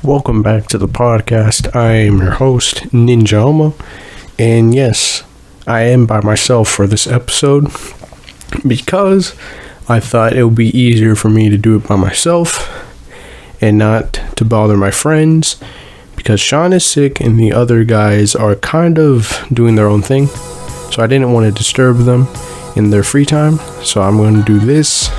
Welcome back to the podcast. I am your host, Ninja Elmo, and yes, I am by myself for this episode because I thought it would be easier for me to do it by myself and not to bother my friends because Sean is sick and the other guys are kind of doing their own thing, so I didn't want to disturb them in their free time, so I'm going to do this.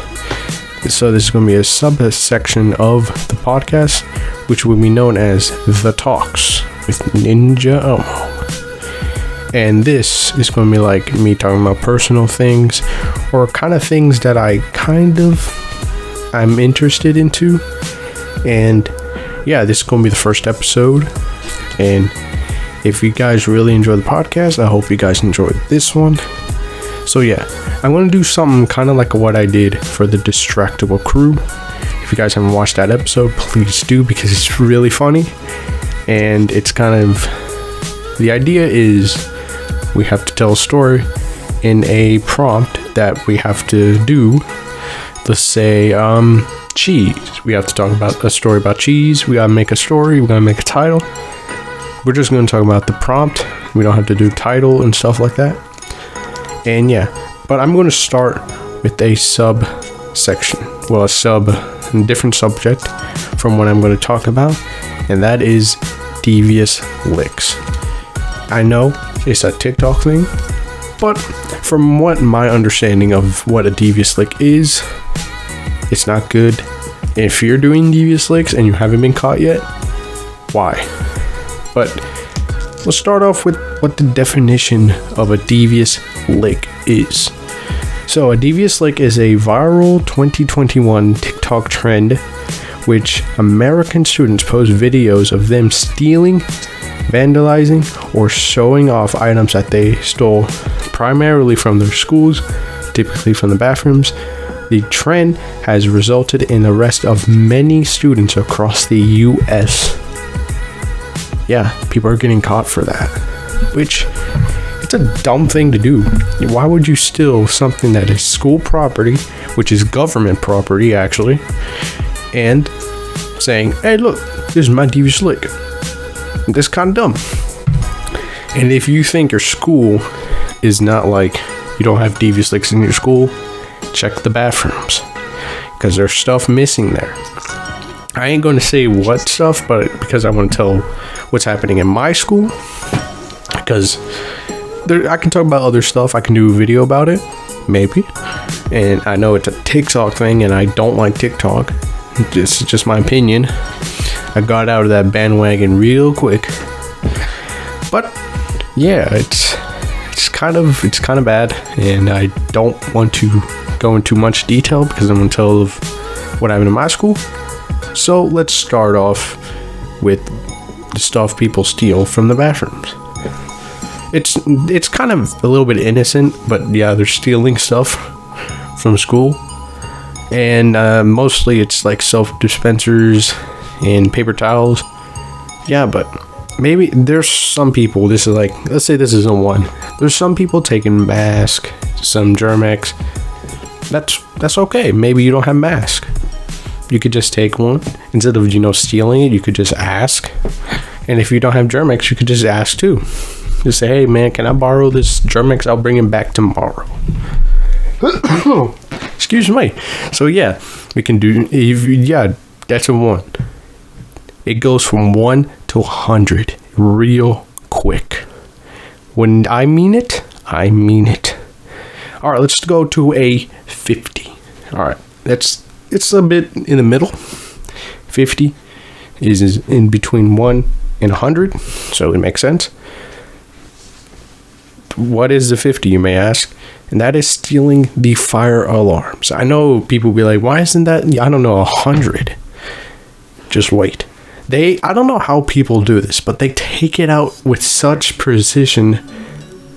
So this is going to be a subsection of the podcast, which will be known as The Talks with Ninja Elmo. And this is going to be like me talking about personal things or kind of things that I'm interested into. And yeah, this is going to be the first episode. And if you guys really enjoy the podcast, I hope you guys enjoyed this one. So yeah, I'm going to do something kind of like what I did for the Distractible Crew. If you guys haven't watched that episode, please do because it's really funny. And it's kind of, the idea is we have to tell a story in a prompt that we have to do. Let's say cheese. We have to talk about a story about cheese. We got to make a story. We got to make a title. We're just going to talk about the prompt. We don't have to do title and stuff like that. And yeah, but I'm going to start with a different subject from what I'm going to talk about, and that is devious licks. I know it's a TikTok thing, but from what my understanding of what a devious lick is, it's not good. If you're doing devious licks and you haven't been caught yet, why? But let's start off with what the definition of a devious lick is. So a devious lick is a viral 2021 TikTok trend which American students post videos of them stealing, vandalizing, or showing off items that they stole primarily from their schools, typically from the bathrooms. The trend has resulted in the arrest of many students across the US. Yeah, people are getting caught for that, which it's a dumb thing to do. Why would you steal something that is school property, which is government property actually, and saying, hey look, this is my devious lick? That's kind of dumb. And if you think your school is not like, you don't have devious licks in your school, check the bathrooms, because there's stuff missing there. I ain't going to say what stuff, but because I want to tell what's happening in my school, because I can talk about other stuff. I can do a video about it, maybe. And I know it's a TikTok thing, and I don't like TikTok. This is just my opinion. I got out of that bandwagon real quick. But yeah, it's kind of bad, and I don't want to go into much detail because I'm going to tell of what happened in my school. So let's start off with the stuff people steal from the bathrooms. It's kind of a little bit innocent, but yeah, they're stealing stuff from school, and mostly it's like soap dispensers and paper towels. Yeah, but maybe there's some people, this is like, let's say this isn't one. There's some people taking masks, some Germ-X. That's okay. Maybe you don't have mask. You could just take one instead of stealing it. You could just ask, and if you don't have Germ-X, you could just ask too. Just say, hey man, can I borrow this Germ-X? I'll bring it back tomorrow. Excuse me. So yeah, we can do, that's a 1. It goes from 1 to 100 real quick. When I mean it, I mean it. All right, let's go to a 50. All right, it's a bit in the middle. 50 is in between 1 and 100, so it makes sense. What is the 50, you may ask? And that is stealing the fire alarms. I know people will be like, why isn't that, I don't know, 100? Just wait. I don't know how people do this, but they take it out with such precision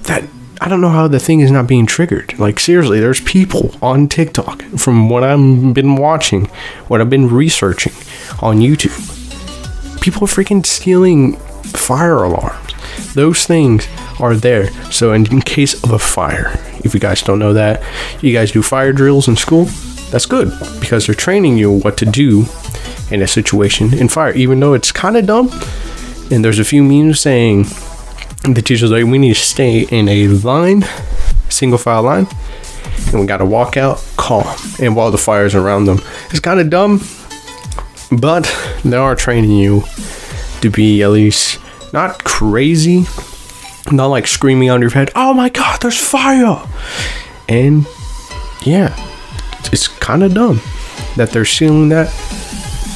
that I don't know how the thing is not being triggered. Like seriously, there's people on TikTok, from what I've been watching, what I've been researching on YouTube, people are freaking stealing fire alarms. Those things are there so in case of a fire. If you guys don't know that, you guys do fire drills in school. That's good because they're training you what to do in a situation in fire, even though it's kind of dumb. And there's a few memes saying the teacher's like, we need to stay in a line, single file line, and we got to walk out calm and while the fire's around them. It's kind of dumb, but they are training you to be at least not crazy, not like screaming on your head, oh my god, there's fire. And yeah, it's kind of dumb that they're sealing that.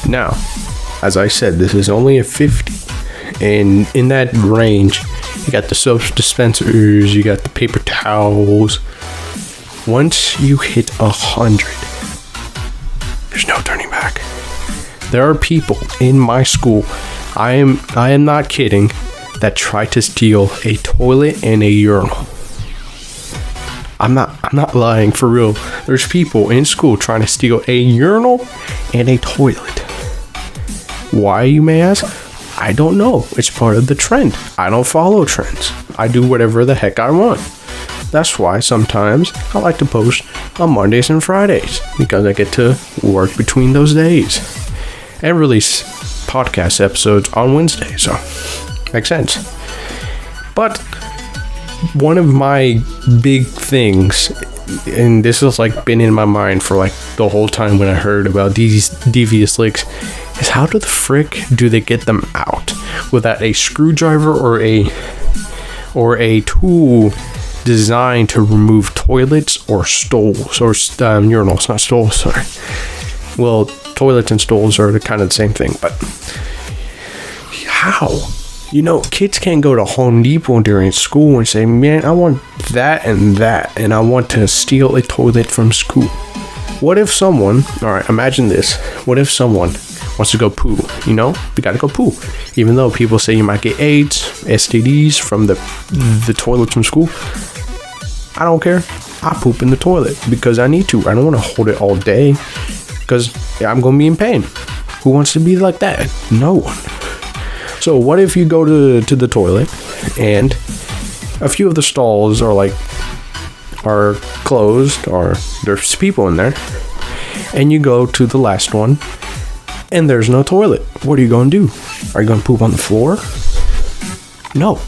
Now, as I said, this is only a 50, and in that range, you got the soap dispensers, you got the paper towels. Once you hit 100, there's no turning back. There are people in my school, I am not kidding, that try to steal a toilet and a urinal. I'm not lying, for real. There's people in school trying to steal a urinal and a toilet. Why, you may ask? I don't know. It's part of the trend. I don't follow trends. I do whatever the heck I want. That's why sometimes I like to post on Mondays and Fridays, because I get to work between those days and release podcast episodes on Wednesday. So, makes sense. But one of my big things, and this has like been in my mind for like the whole time when I heard about these devious leaks, is how the frick do they get them out without a screwdriver or a tool designed to remove toilets or stalls or urinals, not stalls, sorry. Well, toilets and stalls are kind of the same thing, but how? You know, kids can't go to Home Depot during school and say, man, I want that, and I want to steal a toilet from school. What if someone, all right, imagine this. What if someone wants to go poo? You know, we gotta go poo. Even though people say you might get AIDS, STDs from the toilets from school, I don't care. I poop in the toilet because I need to. I don't want to hold it all day because I'm going to be in pain. Who wants to be like that? No one. So what if you go to the toilet and a few of the stalls are closed, or there's people in there, and you go to the last one and there's no toilet? What are you going to do? Are you going to poop on the floor? No.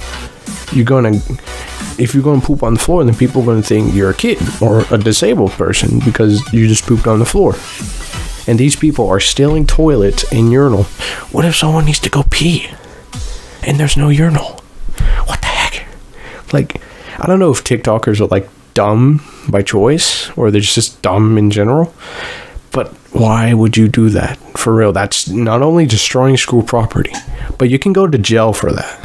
If you're going to poop on the floor, then people are going to think you're a kid or a disabled person because you just pooped on the floor. And these people are stealing toilets and urinal. What if someone needs to go pee and there's no urinal? What the heck? Like, I don't know if TikTokers are like dumb by choice or they're just dumb in general, but why would you do that? For real, that's not only destroying school property, but you can go to jail for that.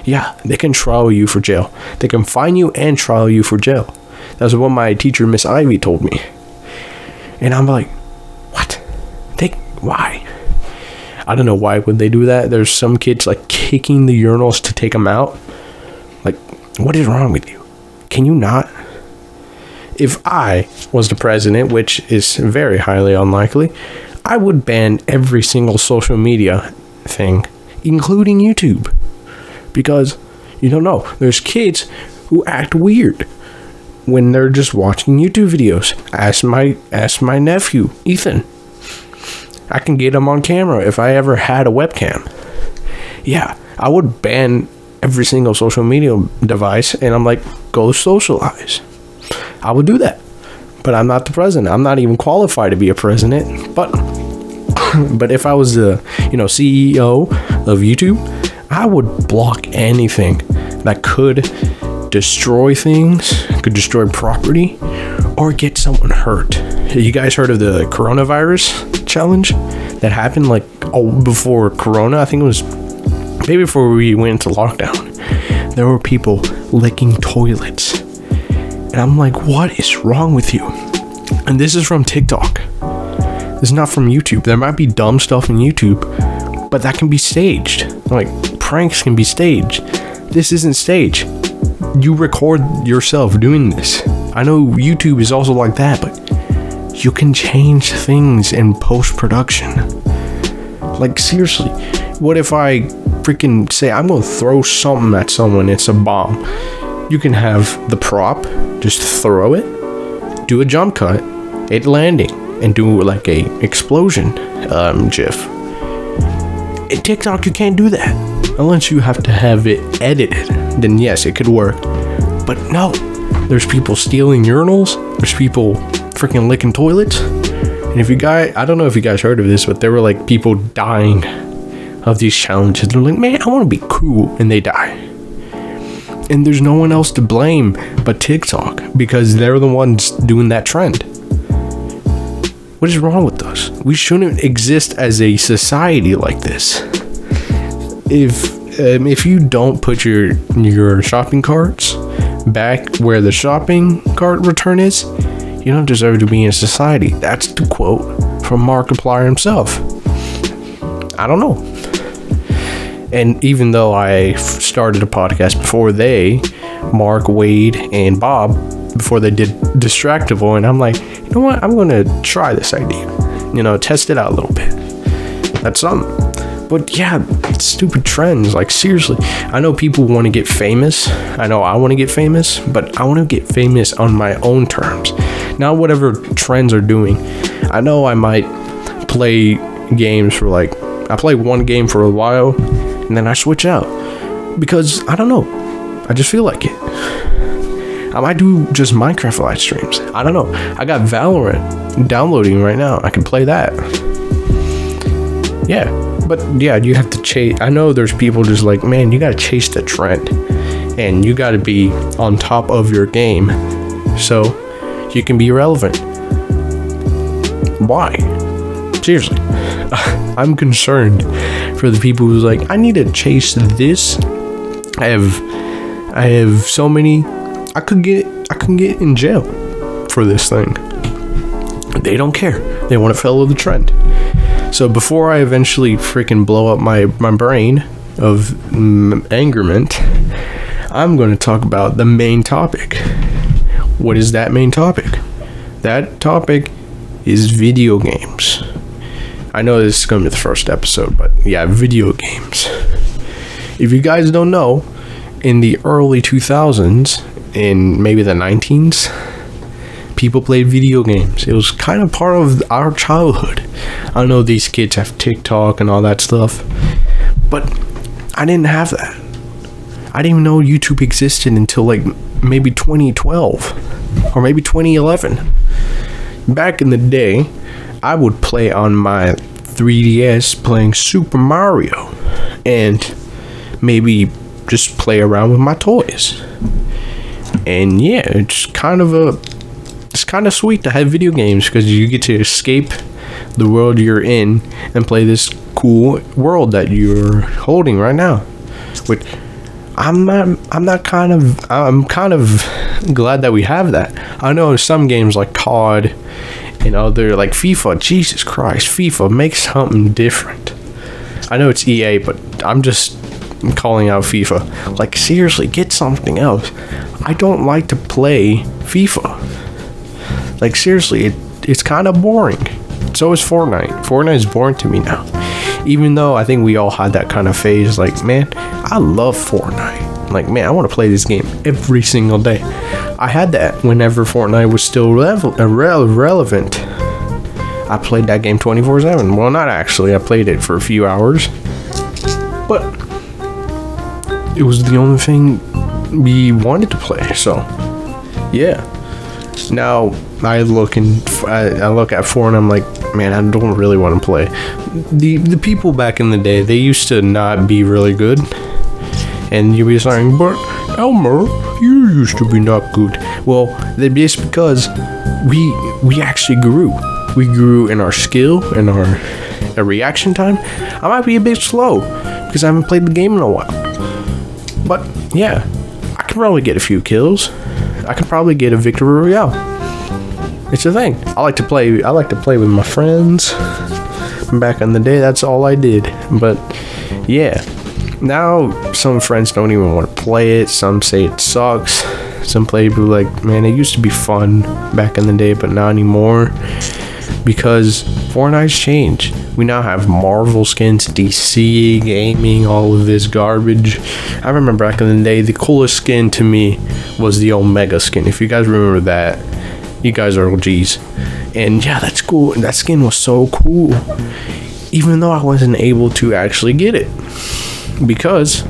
Yeah, they can trial you for jail. They can fine you and trial you for jail. That's what my teacher, Miss Ivy, told me. And I'm like, what? Why? I don't know why would they do that. There's some kids like kicking the urinals to take them out. Like, what is wrong with you? Can you not? If I was the president, which is very highly unlikely, I would ban every single social media thing, including YouTube. Because, you don't know, there's kids who act weird when they're just watching YouTube videos. Ask my nephew, Ethan. I can get him on camera if I ever had a webcam. Yeah, I would ban every single social media device, and I'm like, go socialize. I would do that. But I'm not the president. I'm not even qualified to be a president. But if I was the, CEO of YouTube, I would block anything that could destroy things, could destroy property, or get someone hurt. You guys heard of the coronavirus challenge that happened before Corona? I think it was maybe before we went into lockdown. There were people licking toilets. And I'm like, what is wrong with you? And this is from TikTok. This is not from YouTube. There might be dumb stuff in YouTube, but that can be staged. Like, pranks can be staged. This isn't staged. You record yourself doing this. I know YouTube is also like that, but you can change things in post-production. Like, seriously, what if I freaking say I'm gonna throw something at someone? It's a bomb. You can have the prop, just throw it, do a jump cut, it landing, and do like a explosion GIF. In TikTok, you can't do that unless you have to have it edited. Then yes, it could work. But no, there's people stealing urinals. There's people freaking licking toilets. And if you guys, I don't know if you guys heard of this, but there were like people dying of these challenges. They're like, man, I want to be cool, and they die. And there's no one else to blame but TikTok, because they're the ones doing that trend. What is wrong with us? We shouldn't exist as a society like this. If you don't put your shopping carts back where the shopping cart return is, you don't deserve to be in society. That's the quote from Markiplier himself. I don't know. And even though I started a podcast before Mark, Wade, and Bob, before they did Distractable, and I'm like, you know what? I'm going to try this idea. Test it out a little bit. That's something. But yeah, stupid trends. Like, seriously, I know people want to get famous. I know I want to get famous, but I want to get famous on my own terms. Not whatever trends are doing. I know I might play games for I play one game for a while, and then I switch out. Because, I don't know. I just feel like it. I might do just Minecraft live streams. I don't know. I got Valorant downloading right now. I can play that. Yeah. But yeah, you have to chase. I know there's people just like, man, you got to chase the trend. And you got to be on top of your game so you can be relevant. Why? Seriously. I'm concerned for the people who's like, I need to chase this. I have so many. I can get in jail for this thing. They don't care. They want to follow the trend. So before I eventually freaking blow up my brain of angerment, I'm going to talk about the main topic. What is that main topic? That topic is video games. I know this is going to be the first episode, but yeah, video games. If you guys don't know, in the early 2000s, in maybe the 19s, people played video games. It was kind of part of our childhood. I know these kids have TikTok and all that stuff, but I didn't have that. I didn't even know YouTube existed until maybe 2012 or maybe 2011. Back in the day, I would play on my 3DS playing Super Mario and maybe just play around with my toys. And yeah, it's kind of sweet to have video games because you get to escape the world you're in and play this cool world that you're holding right now. Which I'm kind of glad that we have that. I know some games like COD and other like FIFA, Jesus Christ, FIFA makes something different. I know it's EA, but I'm just calling out FIFA. Like, seriously, get something else. I don't like to play FIFA. Like, seriously, it's kind of boring. So is Fortnite. Fortnite is boring to me now. Even though I think we all had that kind of phase, like, man, I love Fortnite. Like, man, I want to play this game every single day. I had that whenever Fortnite was still relevant. I played that game 24/7. Well, not actually. I played it for a few hours. But it was the only thing we wanted to play. So, yeah. Now, I look at Fortnite and I'm like, man, I don't really want to play. The people back in the day, they used to not be really good. And you'd be saying, but Elmo, you used to be not good. Well, it's because we actually grew. We grew in our skill and our reaction time. I might be a bit slow because I haven't played the game in a while. But yeah, I can probably get a few kills. I can probably get a victory royale. It's a thing. I like to play with my friends. Back in the day, that's all I did. But yeah, now some friends don't even want to play it. Some say it sucks. Some people like, man, it used to be fun back in the day, but not anymore. Because Fortnite's changed. We now have Marvel skins, DC, gaming, all of this garbage. I remember back in the day, the coolest skin to me was the Omega skin. If you guys remember that, You guys are OGs. And yeah, that's cool. That skin was so cool. Even though I wasn't able to actually get it. Because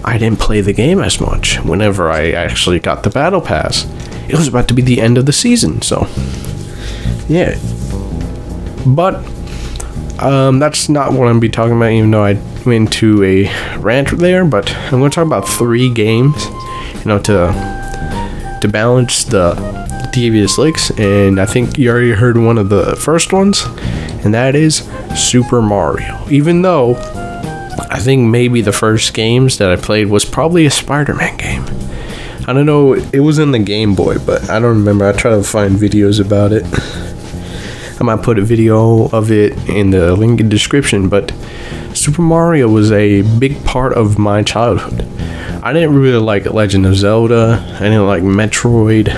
I didn't play the game as much whenever I actually got the battle pass. It was about to be the end of the season, so yeah. But that's not what I'm gonna be talking about, even though I went into a rant there. But I'm gonna talk about 3 games, to balance the devious licks. And I think you already heard one of the first ones, and that is Super Mario. Even though I think maybe the first games that I played was probably a Spider-Man game. I don't know, it was in the Game Boy, but I don't remember. I try to find videos about it. I might put a video of it in the link in the description, but Super Mario was a big part of my childhood. I didn't really like Legend of Zelda, I didn't like Metroid,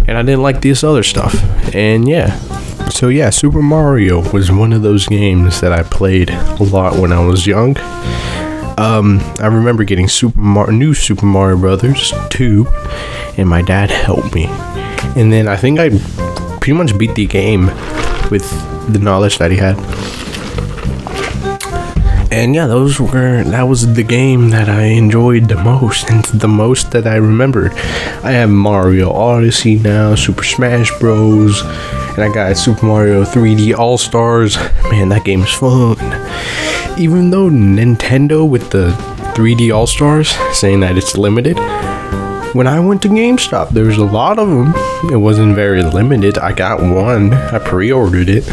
and I didn't like this other stuff. And yeah. So yeah, Super Mario was one of those games that I played a lot when I was young. I remember getting new Super Mario Brothers 2, and my dad helped me. And then I think I pretty much beat the game with the knowledge that he had. And yeah, that was the game that I enjoyed the most, and the most that I remembered. I have Mario Odyssey now, Super Smash Bros, and I got Super Mario 3D All-Stars. Man, that game's fun. Even though Nintendo with the 3D All-Stars saying that it's limited, when I went to GameStop, there was a lot of them. It wasn't very limited. I got one. I pre-ordered it.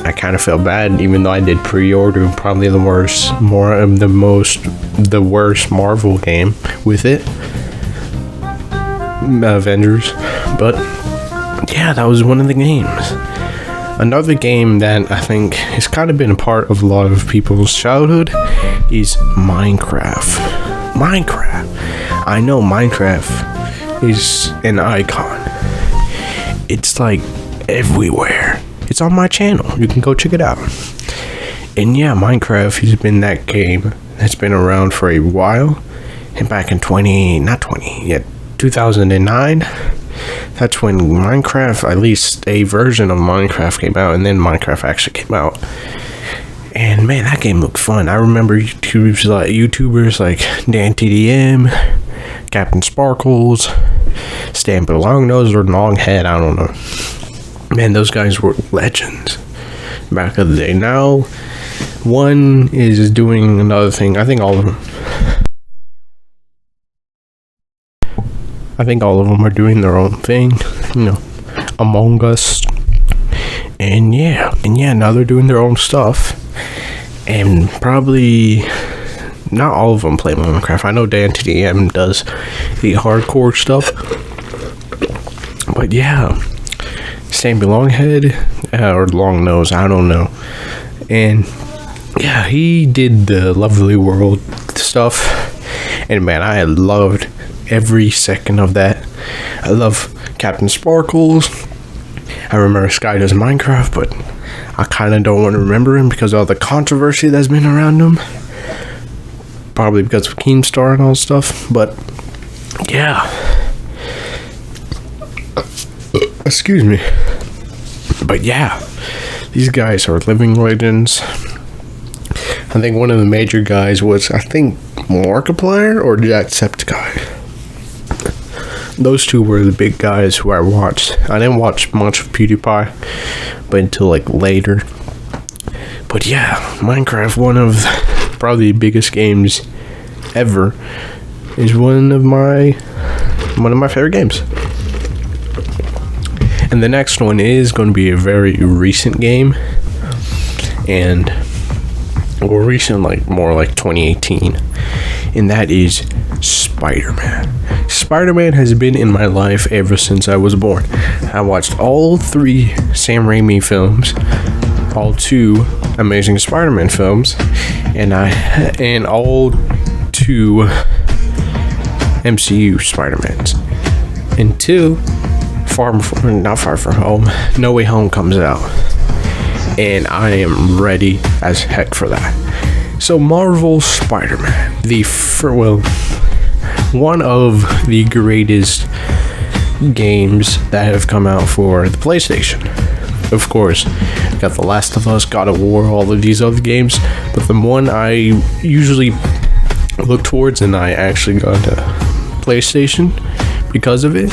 I kind of felt bad, even though I did pre-order probably the worst Marvel game with it, Avengers. But yeah, that was one of the games. Another game that I think has kind of been a part of a lot of people's childhood is Minecraft. I know Minecraft is an icon. It's like everywhere. It's on my channel. You can go check it out. And yeah, Minecraft has been that game that's been around for a while. And back in 2009, that's when Minecraft, at least a version of Minecraft came out, and then Minecraft actually came out. And man, that game looked fun. I remember YouTubers like DanTDM, Captain Sparkles, Stampin' Longnose or Longhead, I don't know. Man, those guys were legends back in the day. Now, one is doing another thing. I think all of them are doing their own thing. Among Us. And yeah, now they're doing their own stuff. And probably not all of them play Minecraft. I know DanTDM does the hardcore stuff. But yeah, Stampy Longhead or Long Nose, I don't know. And yeah, he did the Lovely World stuff. And man, I loved every second of that. I love Captain Sparkles. I remember Sky does Minecraft, but I kind of don't want to remember him because of all the controversy that's been around him. Probably because of Keemstar and all stuff. But yeah. Excuse me. But yeah, these guys are living legends. I think one of the major guys was, Markiplier or Jacksepticeye. Those two were the big guys who I watched. I didn't watch much of PewDiePie, but until later. But yeah, Minecraft, one of probably the biggest games ever, is one of my favorite games. And the next one is going to be a very recent game, more like 2018, and that is Spider-Man. Spider-Man has been in my life ever since I was born. I watched all 3 Sam Raimi films, all 2 Amazing Spider-Man films, and all 2 MCU Spider-Mans until Not Far From Home, No Way Home comes out, and I am ready as heck for that. So Marvel Spider-Man, one of the greatest games that have come out for the PlayStation. Of course, got The Last of Us, God of War, all of these other games, but the one I usually look towards, and I actually got a PlayStation because of it,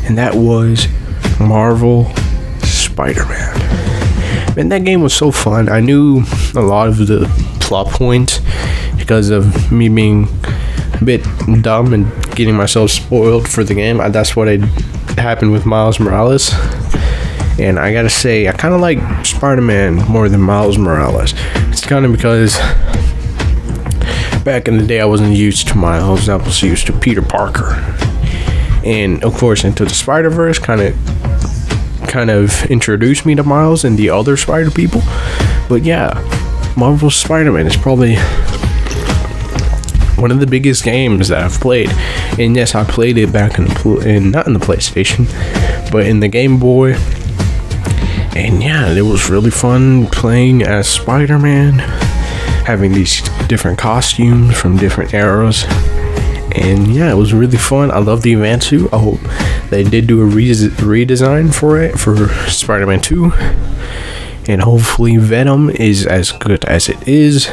and that was Marvel Spider-Man. Man, that game was so fun. I knew a lot of the plot points because of me being a bit dumb and getting myself spoiled for the game. That's what happened with Miles Morales. And I gotta say, I kind of like Spider-Man more than Miles Morales. It's kind of because back in the day I wasn't used to Miles, I was used to Peter Parker. And of course, Into the Spider-Verse kind of introduced me to Miles and the other Spider people. But yeah, Marvel's Spider-Man is probably one of the biggest games that I've played. And yes, I played it back not in the PlayStation, but in the Game Boy. And yeah, it was really fun playing as Spider-Man, having these different costumes from different eras. And yeah, it was really fun. I love the Advance suit. I hope they did do a redesign for it for Spider-Man 2. And hopefully Venom is as good as it is.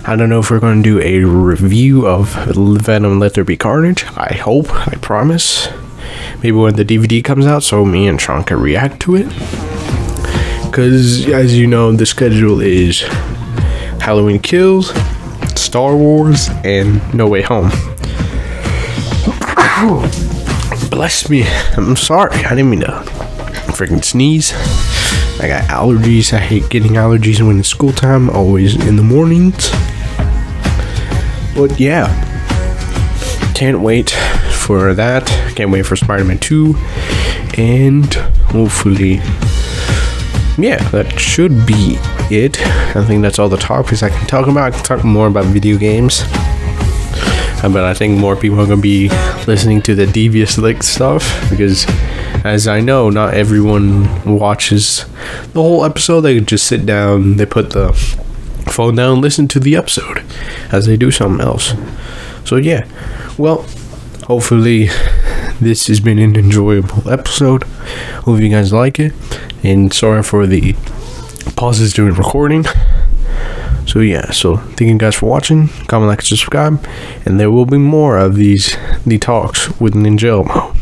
I don't know if we're going to do a review of Venom Let There Be Carnage. I hope, I promise. Maybe when the DVD comes out so me and Sean can react to it. Because, as you know, the schedule is Halloween Kills, Star Wars, and No Way Home. Bless me. I'm sorry. I didn't mean to freaking sneeze. I got allergies. I hate getting allergies when it's school time, always in the mornings. But yeah, can't wait for that. Can't wait for Spider-Man 2. And hopefully, yeah, that should be it. I think that's all the topics I can talk about. I can talk more about video games. But I think more people are going to be listening to the Devious Lick stuff. Because, as I know, not everyone watches the whole episode. They just sit down, they put the phone down and listen to the episode as they do something else. So yeah, well, hopefully this has been an enjoyable episode. Hope you guys like it, and sorry for the pauses during recording. So yeah, so thank you guys for watching. Comment, like, subscribe, and there will be more of the talks with Ninja Elmo.